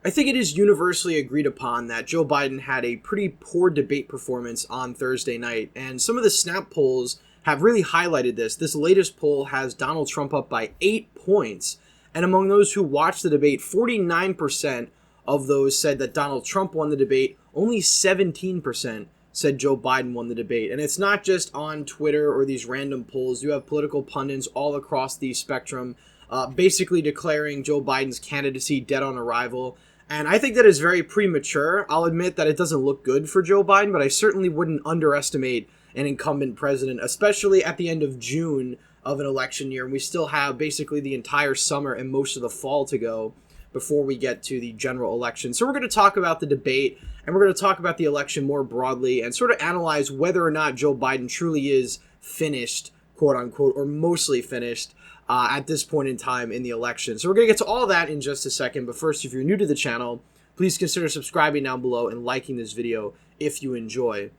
I think it is universally agreed upon that Joe Biden had a pretty poor debate performance on Thursday night, and some of the snap polls have really highlighted this. This latest poll has Donald Trump up by 8 points, and among those who watched the debate, 49% of those said that Donald Trump won the debate. Only 17% said Joe Biden won the debate. And it's not just on Twitter or these random polls. You have political pundits all across the spectrum basically declaring Joe Biden's candidacy dead on arrival. And I think that is very premature. I'll admit that it doesn't look good for Joe Biden, but I certainly wouldn't underestimate an incumbent president, especially at the end of June of an election year. And we still have basically the entire summer and most of the fall to go before we get to the general election. So we're going to talk about the debate, and we're going to talk about the election more broadly and sort of analyze whether or not Joe Biden truly is finished, quote unquote, or mostly finished at this point in time in the election. So we're going to get to all that in just a second. But first, if you're new to the channel, please consider subscribing down below and liking this video if you enjoy.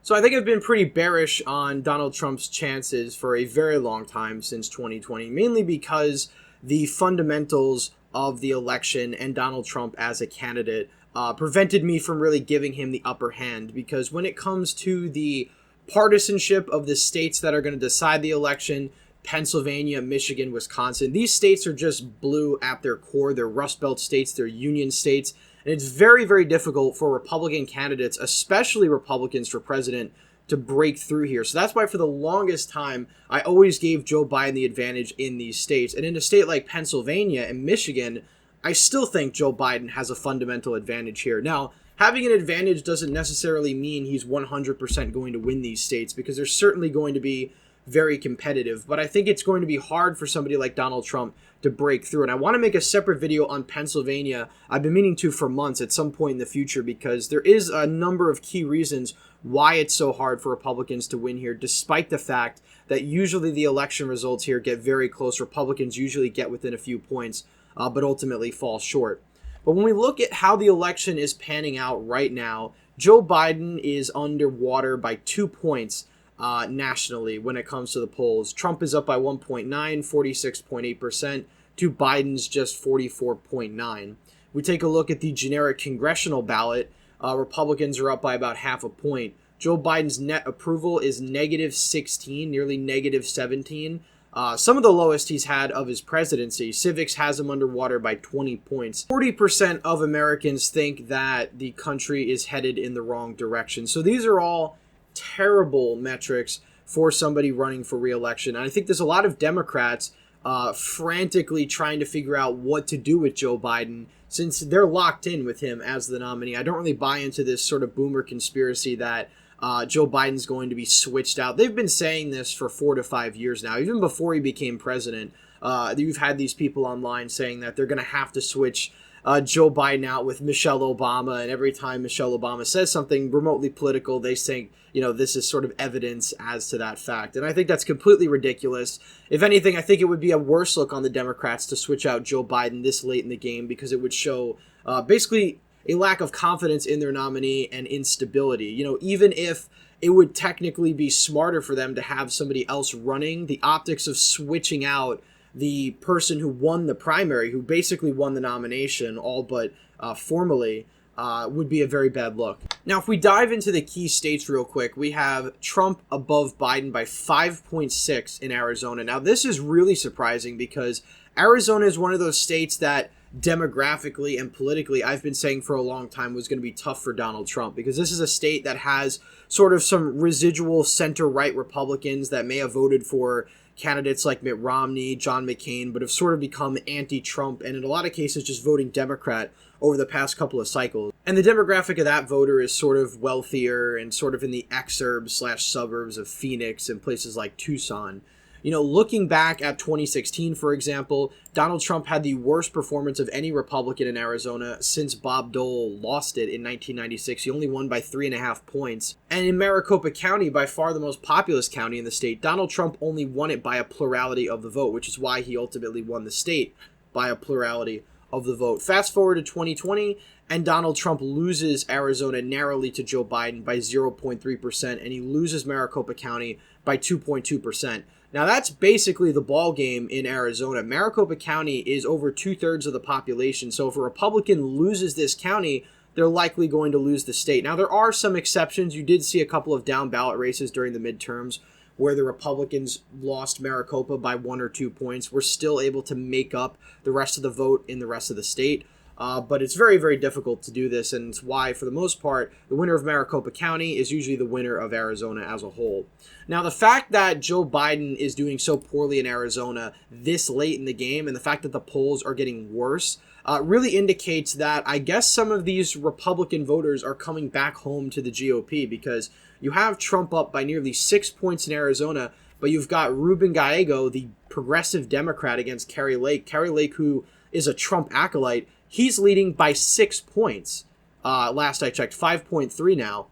So I think I've been pretty bearish on Donald Trump's chances for a very long time since 2020, mainly because the fundamentals of the election and Donald Trump as a candidate prevented me from really giving him the upper hand. Because when it comes to the partisanship of the states that are going to decide the election, Pennsylvania, Michigan, Wisconsin, these states are just blue at their core. They're Rust Belt states, they're Union states, and it's very, very difficult for Republican candidates, especially Republicans for president, to break through here. So that's why for the longest time, I always gave Joe Biden the advantage in these states. And in a state like Pennsylvania and Michigan, I still think Joe Biden has a fundamental advantage here. Now, having an advantage doesn't necessarily mean he's 100% going to win these states, because they're certainly going to be very competitive. But I think it's going to be hard for somebody like Donald Trump to break through. And I want to make a separate video on Pennsylvania. I've been meaning to for months at some point in the future, because there is a number of key reasons why it's so hard for Republicans to win here, despite the fact that usually the election results here get very close. Republicans usually get within a few points, but ultimately fall short. But when we look at how the election is panning out right now, Joe Biden is underwater by 2 points nationally when it comes to the polls. Trump is up by 1.9, 46.8%, to Biden's just 44.9. We take a look at the generic congressional ballot. Republicans are up by about half a point. Joe Biden's net approval is negative 16, nearly negative 17. Some of the lowest he's had of his presidency. Civics has him underwater by 20 points. 40% of Americans think that the country is headed in the wrong direction. So these are all terrible metrics for somebody running for re-election. And I think there's a lot of Democrats frantically trying to figure out what to do with Joe Biden, since they're locked in with him as the nominee. I don't really buy into this sort of boomer conspiracy that Joe Biden's going to be switched out. They've been saying this for 4 to 5 years now. Even before he became president, you've had these people online saying that they're going to have to switch Joe Biden out with Michelle Obama. And every time Michelle Obama says something remotely political, they say, this is sort of evidence as to that fact. And I think that's completely ridiculous. If anything, I think it would be a worse look on the Democrats to switch out Joe Biden this late in the game, because it would show basically a lack of confidence in their nominee and instability. Even if it would technically be smarter for them to have somebody else running, the optics of switching out the person who won the primary, who basically won the nomination, all but formally, would be a very bad look. Now, if we dive into the key states real quick, we have Trump above Biden by 5.6 in Arizona. Now, this is really surprising, because Arizona is one of those states that demographically and politically, I've been saying for a long time, was going to be tough for Donald Trump, because this is a state that has sort of some residual center-right Republicans that may have voted for candidates like Mitt Romney, John McCain, but have sort of become anti-Trump, and in a lot of cases just voting Democrat over the past couple of cycles. And the demographic of that voter is sort of wealthier and sort of in the exurbs/suburbs of Phoenix and places like Tucson. Looking back at 2016, for example, Donald Trump had the worst performance of any Republican in Arizona since Bob Dole lost it in 1996. He only won by 3.5 points. And in Maricopa County, by far the most populous county in the state, Donald Trump only won it by a plurality of the vote, which is why he ultimately won the state by a plurality of the vote. Fast forward to 2020, and Donald Trump loses Arizona narrowly to Joe Biden by 0.3%, and he loses Maricopa County by 2.2%. Now, that's basically the ball game in Arizona. Maricopa County is over 2/3 of the population. So if a Republican loses this county, they're likely going to lose the state. Now, there are some exceptions. You did see a couple of down ballot races during the midterms where the Republicans lost Maricopa by 1 or 2 points. We're still able to make up the rest of the vote in the rest of the state. But it's very, very difficult to do this, and it's why, for the most part, the winner of Maricopa County is usually the winner of Arizona as a whole. Now, the fact that Joe Biden is doing so poorly in Arizona this late in the game, and the fact that the polls are getting worse, really indicates that I guess some of these Republican voters are coming back home to the GOP, because you have Trump up by nearly 6 points in Arizona, but you've got Ruben Gallego, the progressive Democrat, against Kari Lake. Kari Lake, who is a Trump acolyte, he's leading by 6 points. Last I checked, 5.3 now.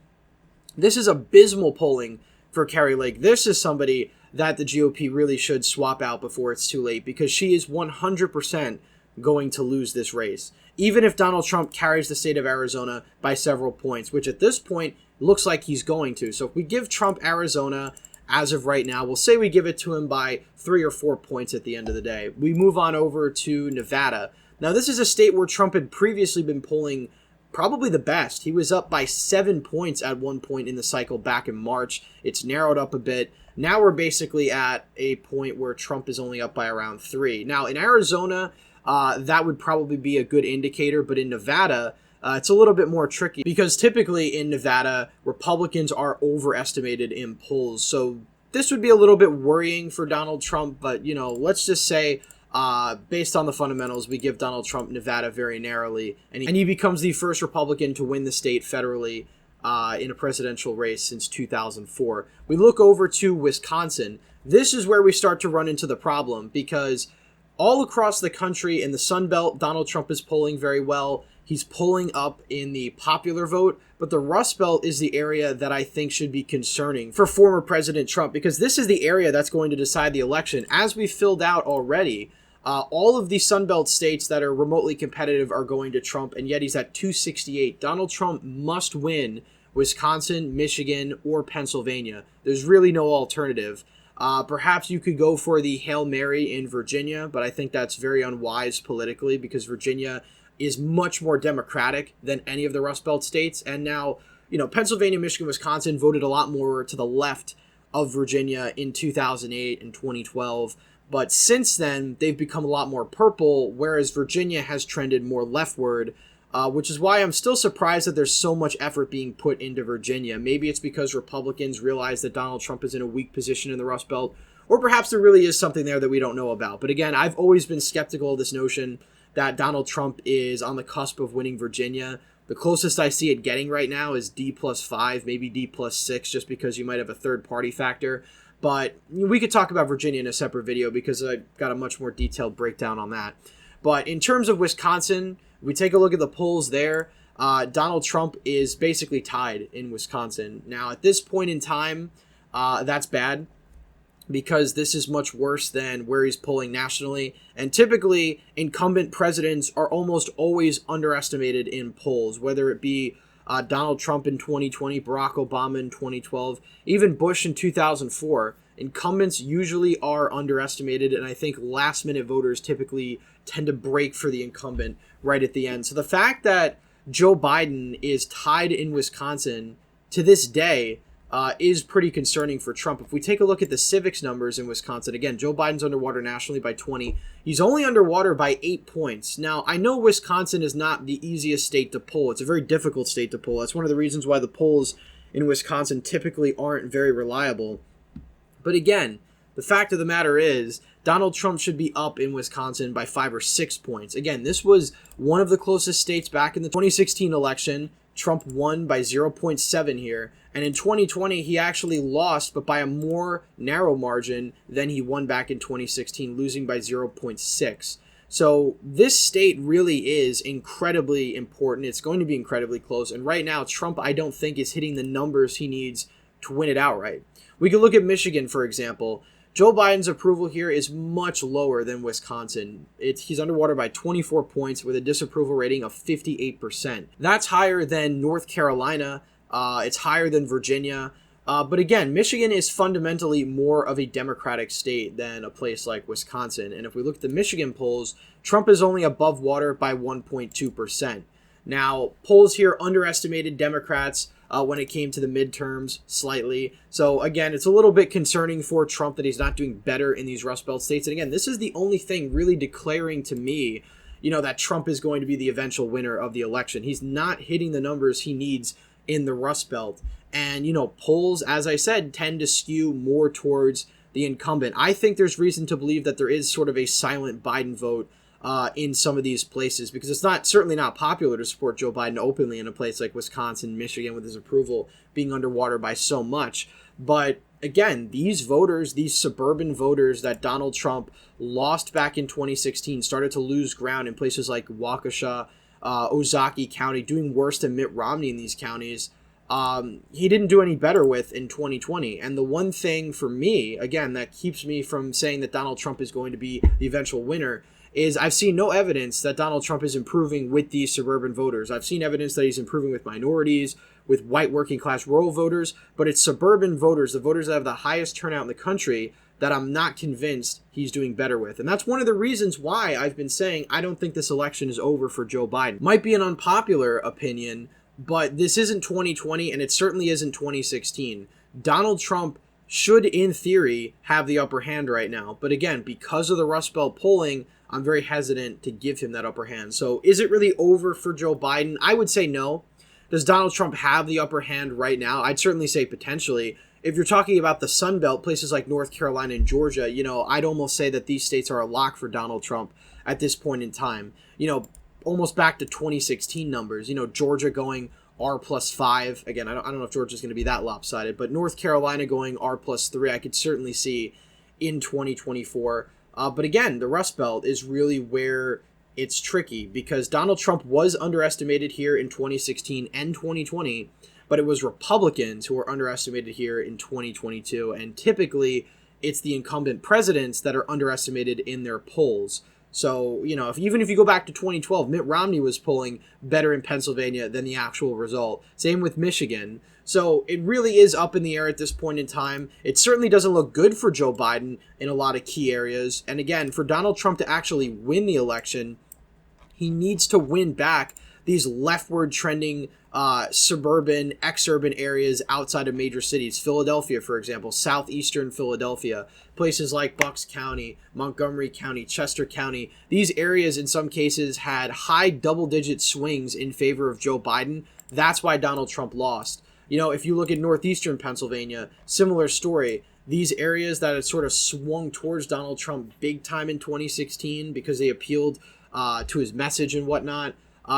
This is abysmal polling for Kari Lake. This is somebody that the GOP really should swap out before it's too late, because she is 100% going to lose this race, even if Donald Trump carries the state of Arizona by several points, which at this point looks like he's going to. So if we give Trump Arizona as of right now, we'll say we give it to him by 3 or 4 points at the end of the day. We move on over to Nevada. Now, this is a state where Trump had previously been polling probably the best. He was up by 7 points at one point in the cycle back in March. It's narrowed up a bit. Now we're basically at a point where Trump is only up by around 3. Now, in Arizona, that would probably be a good indicator, but in Nevada, it's a little bit more tricky, because typically in Nevada, Republicans are overestimated in polls. So this would be a little bit worrying for Donald Trump, but, let's just say, based on the fundamentals, we give Donald Trump Nevada very narrowly, and he becomes the first Republican to win the state federally in a presidential race since 2004. We look over to Wisconsin. This is where we start to run into the problem, because all across the country in the Sun Belt, Donald Trump is polling very well. He's pulling up in the popular vote, but the Rust Belt is the area that I think should be concerning for former President Trump, because this is the area that's going to decide the election. As we filled out already, all of the Sun Belt states that are remotely competitive are going to Trump, and yet he's at 268. Donald Trump must win Wisconsin, Michigan, or Pennsylvania. There's really no alternative. Perhaps you could go for the Hail Mary in Virginia, but I think that's very unwise politically, because Virginia is much more Democratic than any of the Rust Belt states. And now, Pennsylvania, Michigan, Wisconsin voted a lot more to the left of Virginia in 2008 and 2012. But since then, they've become a lot more purple, whereas Virginia has trended more leftward, which is why I'm still surprised that there's so much effort being put into Virginia. Maybe it's because Republicans realize that Donald Trump is in a weak position in the Rust Belt, or perhaps there really is something there that we don't know about. But again, I've always been skeptical of this notion that Donald Trump is on the cusp of winning Virginia. The closest I see it getting right now is D+5, maybe D+6, just because you might have a third-party factor. But we could talk about Virginia in a separate video, because I've got a much more detailed breakdown on that. But in terms of Wisconsin, we take a look at the polls there. Donald Trump is basically tied in Wisconsin. Now, at this point in time, that's bad, because this is much worse than where he's polling nationally. And typically, incumbent presidents are almost always underestimated in polls, whether it be Donald Trump in 2020, Barack Obama in 2012, even Bush in 2004. Incumbents usually are underestimated, and I think last-minute voters typically tend to break for the incumbent right at the end. So the fact that Joe Biden is tied in Wisconsin to this day is pretty concerning for Trump. If we take a look at the civics numbers in Wisconsin, again, Joe Biden's underwater nationally by 20. He's only underwater by 8 points. Now, I know Wisconsin is not the easiest state to poll. It's a very difficult state to poll. That's one of the reasons why the polls in Wisconsin typically aren't very reliable. But again, the fact of the matter is, Donald Trump should be up in Wisconsin by 5 or 6 points. Again, this was one of the closest states back in the 2016 election. Trump won by 0.7 here. And in 2020, he actually lost, but by a more narrow margin than he won back in 2016, losing by 0.6. So this state really is incredibly important. It's going to be incredibly close. And right now, Trump, I don't think, is hitting the numbers he needs to win it outright. We could look at Michigan, for example. Joe Biden's approval here is much lower than Wisconsin. He's underwater by 24 points with a disapproval rating of 58%. That's higher than North Carolina. It's higher than Virginia. But again, Michigan is fundamentally more of a Democratic state than a place like Wisconsin. And if we look at the Michigan polls, Trump is only above water by 1.2%. Now, polls here underestimated Democrats when it came to the midterms slightly. So again, it's a little bit concerning for Trump that he's not doing better in these Rust Belt states. And again, this is the only thing really declaring to me, that Trump is going to be the eventual winner of the election. He's not hitting the numbers he needs in the Rust Belt. And, polls, as I said, tend to skew more towards the incumbent. I think there's reason to believe that there is sort of a silent Biden vote in some of these places, because it's certainly not popular to support Joe Biden openly in a place like Wisconsin, Michigan, with his approval being underwater by so much. But again, these voters, these suburban voters that Donald Trump lost back in 2016, started to lose ground in places like Waukesha, Ozaukee County, doing worse than Mitt Romney in these counties. He didn't do any better with in 2020. And the one thing for me, again, that keeps me from saying that Donald Trump is going to be the eventual winner is I've seen no evidence that Donald Trump is improving with these suburban voters. I've seen evidence that he's improving with minorities, with white working class rural voters, but it's suburban voters, the voters that have the highest turnout in the country, that I'm not convinced he's doing better with. And that's one of the reasons why I've been saying I don't think this election is over for Joe Biden. Might be an unpopular opinion, but this isn't 2020, and it certainly isn't 2016. Donald Trump should, in theory, have the upper hand right now. But again, because of the Rust Belt polling, I'm very hesitant to give him that upper hand. So is it really over for Joe Biden? I would say no. Does Donald Trump have the upper hand right now? I'd certainly say potentially. If you're talking about the Sun Belt, places like North Carolina and Georgia, I'd almost say that these states are a lock for Donald Trump at this point in time. Almost back to 2016 numbers. Georgia going R+5. Again, I don't know if Georgia's going to be that lopsided, but North Carolina going R+3, I could certainly see in 2024. But again, the Rust Belt is really where it's tricky, because Donald Trump was underestimated here in 2016 and 2020, but it was Republicans who were underestimated here in 2022. And typically, it's the incumbent presidents that are underestimated in their polls. So, even if you go back to 2012, Mitt Romney was polling better in Pennsylvania than the actual result. Same with Michigan. So it really is up in the air at this point in time. It certainly doesn't look good for Joe Biden in a lot of key areas. And again, for Donald Trump to actually win the election, he needs to win back these leftward trending suburban, exurban areas outside of major cities. Philadelphia, for example, southeastern Philadelphia, places like Bucks County, Montgomery County, Chester County. These areas in some cases had high double-digit swings in favor of Joe Biden. That's why Donald Trump lost. If you look at northeastern Pennsylvania, similar story. These areas that had sort of swung towards Donald Trump big time in 2016 because they appealed to his message and whatnot,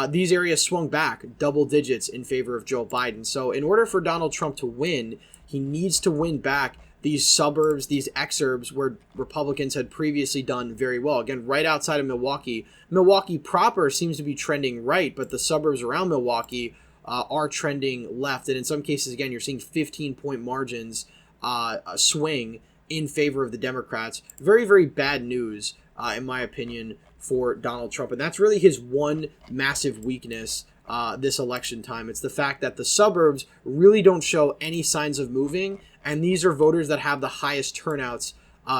these areas swung back double digits in favor of Joe Biden. So in order for Donald Trump to win, he needs to win back these suburbs, these exurbs where Republicans had previously done very well. Again, right outside of Milwaukee. Milwaukee proper seems to be trending right, but the suburbs around Milwaukee are trending left. And in some cases, again, you're seeing 15-point margins swing in favor of the Democrats. Very, very bad news, in my opinion, for Donald Trump. And that's really his one massive weakness this election time. It's the fact that the suburbs really don't show any signs of moving, and these are voters that have the highest turnouts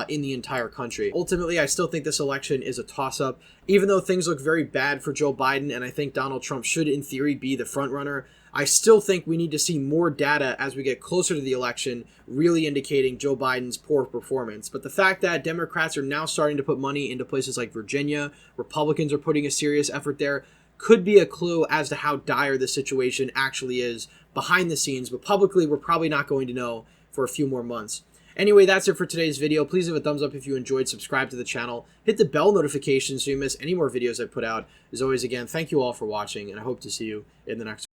in the entire country. Ultimately, I still think this election is a toss-up, even though things look very bad for Joe Biden, and I think Donald Trump should, in theory, be the front-runner. I still think we need to see more data as we get closer to the election, really indicating Joe Biden's poor performance. But the fact that Democrats are now starting to put money into places like Virginia, Republicans are putting a serious effort there, could be a clue as to how dire the situation actually is behind the scenes. But publicly, we're probably not going to know for a few more months. Anyway, that's it for today's video. Please leave a thumbs up if you enjoyed, subscribe to the channel, hit the bell notification so you miss any more videos I put out. As always, again, thank you all for watching, and I hope to see you in the next one.